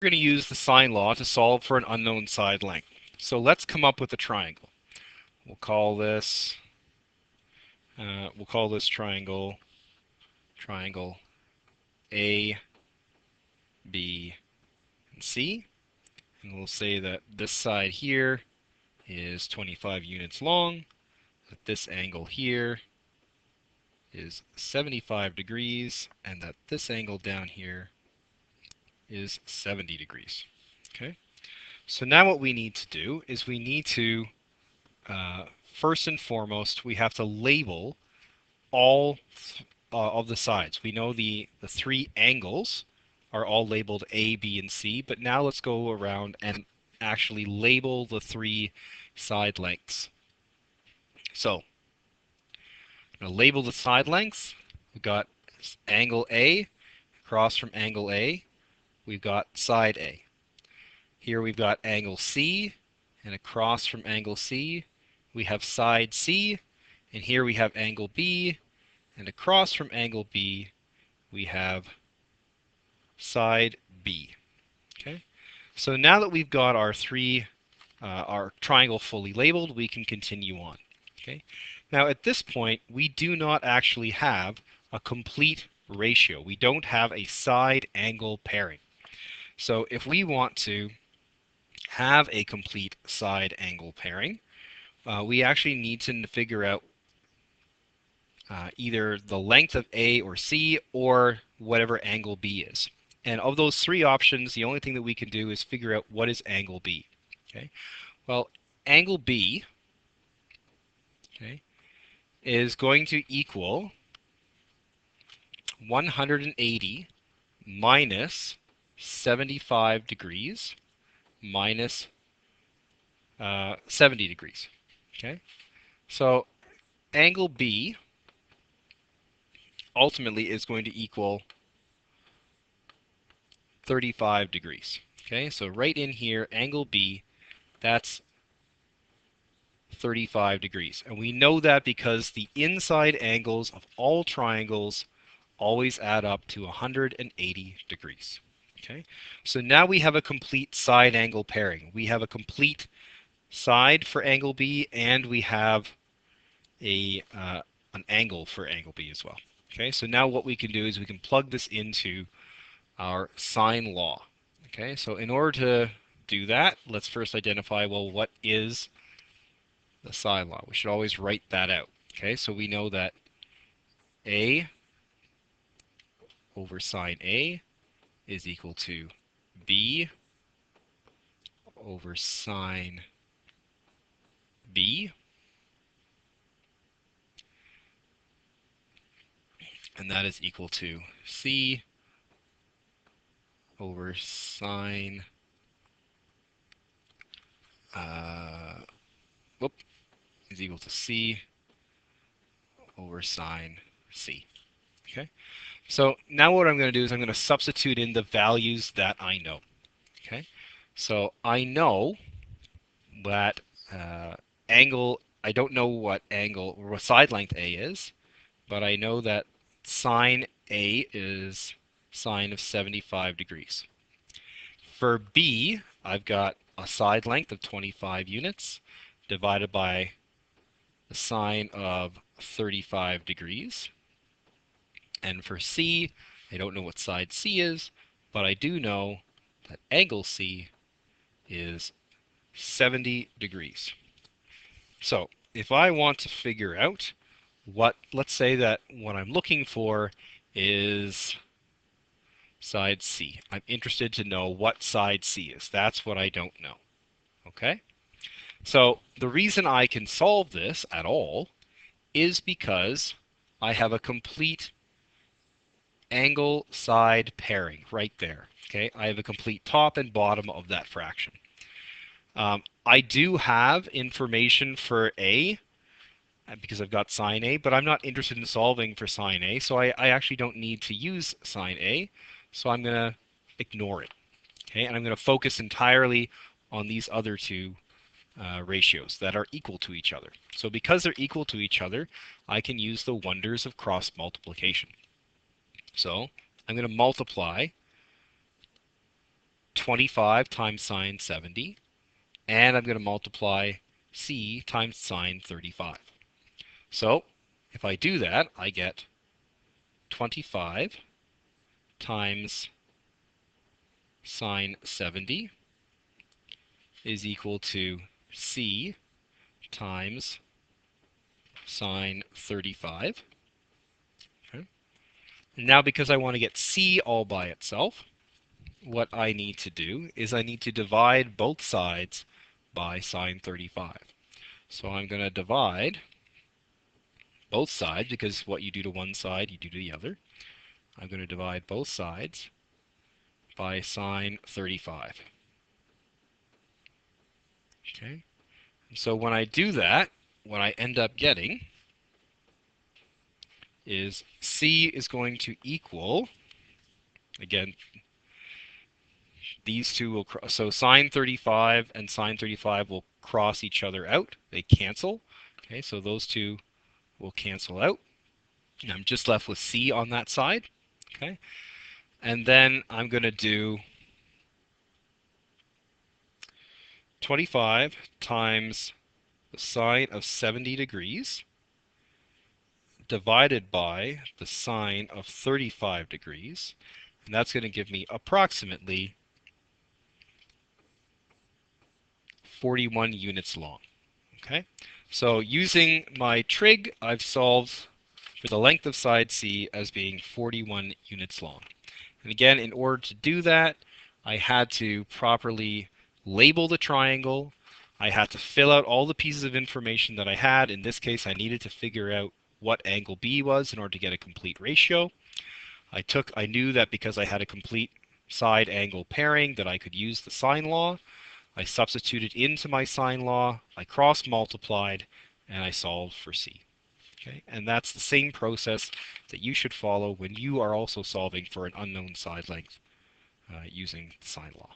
We're going to use the sine law to solve for an unknown side length. So let's come up with a triangle. We'll call this triangle A, B, and C. And we'll say that this side here is 25 units long, that this angle here is 75 degrees, and that this angle down here is 70 degrees. Okay. So now what we need to do is we need to first and foremost, we have to label all of the sides. We know the three angles are all labeled A, B, and C, but now let's go around and actually label the three side lengths. So, I'm going to label the side lengths. We've got angle A, across from angle A, we've got side A. Here we've got angle C, and across from angle C, we have side C, and here we have angle B, and across from angle B, we have side B. Okay. So now that we've got our our triangle fully labeled, we can continue on. Okay. Now at this point, we do not actually have a complete ratio. We don't have a side angle pairing. So if we want to have a complete side angle pairing, we actually need to figure out either the length of A or C or whatever angle B is. And of those three options, the only thing that we can do is figure out what is angle B. Okay. Well, angle B, okay, is going to equal 180 minus 75 degrees minus 70 degrees. Okay. So angle B ultimately is going to equal 35 degrees. Okay, so right in here, angle B, that's 35 degrees. And we know that because the inside angles of all triangles always add up to 180 degrees. Okay, so now we have a complete side angle pairing. We have a complete side for angle B, and we have an angle for angle B as well. Okay, so now what we can do is we can plug this into our sine law. Okay, so in order to do that, let's first identify, well, what is the sine law? We should always write that out. Okay, so we know that A over sine A is equal to B over sine B, and that is equal to C over sine whoop, is equal to C over sine C. Okay, so now what I'm going to do is I'm going to substitute in the values that I know. Okay, so I know that I don't know what angle or what side length A is, but I know that sine A is sine of 75 degrees. For B, I've got a side length of 25 units divided by the sine of 35 degrees. And for C, I don't know what side C is, but I do know that angle C is 70 degrees. So if I want to figure out let's say that what I'm looking for is side C. I'm interested to know what side C is. That's what I don't know. Okay? So the reason I can solve this at all is because I have a complete angle side pairing right there. Okay? I have a complete top and bottom of that fraction. I do have information for A because I've got sine A, but I'm not interested in solving for sine A, so I actually don't need to use sine A, so I'm going to ignore it. Okay, and I'm going to focus entirely on these other two ratios that are equal to each other. So because they're equal to each other, I can use the wonders of cross multiplication. So I'm going to multiply 25 times sine 70, and I'm going to multiply c times sine 35. So if I do that, I get 25 times sine 70 is equal to c times sine 35. Okay. And now because I want to get c all by itself, what I need to do is I need to divide both sides by sine 35. So I'm going to divide both sides, because what you do to one side, you do to the other. I'm going to divide both sides by sine 35. Okay. And so when I do that, what I end up getting is c is going to equal, again, these two will so sine 35 and sine 35 will cross each other out. They cancel. Okay, so those two will cancel out. And I'm just left with c on that side. Okay, and then I'm going to do 25 times the sine of 70 degrees divided by the sine of 35 degrees. And that's going to give me approximately 41 units long. Okay, so using my trig, I've solved for the length of side C as being 41 units long. And again, in order to do that, I had to properly label the triangle. I had to fill out all the pieces of information that I had. In this case, I needed to figure out what angle B was in order to get a complete ratio. I knew that because I had a complete side angle pairing that I could use the sine law. I substituted into my sine law, I cross multiplied, and I solved for C. Okay, and that's the same process that you should follow when you are also solving for an unknown side length using the sine law.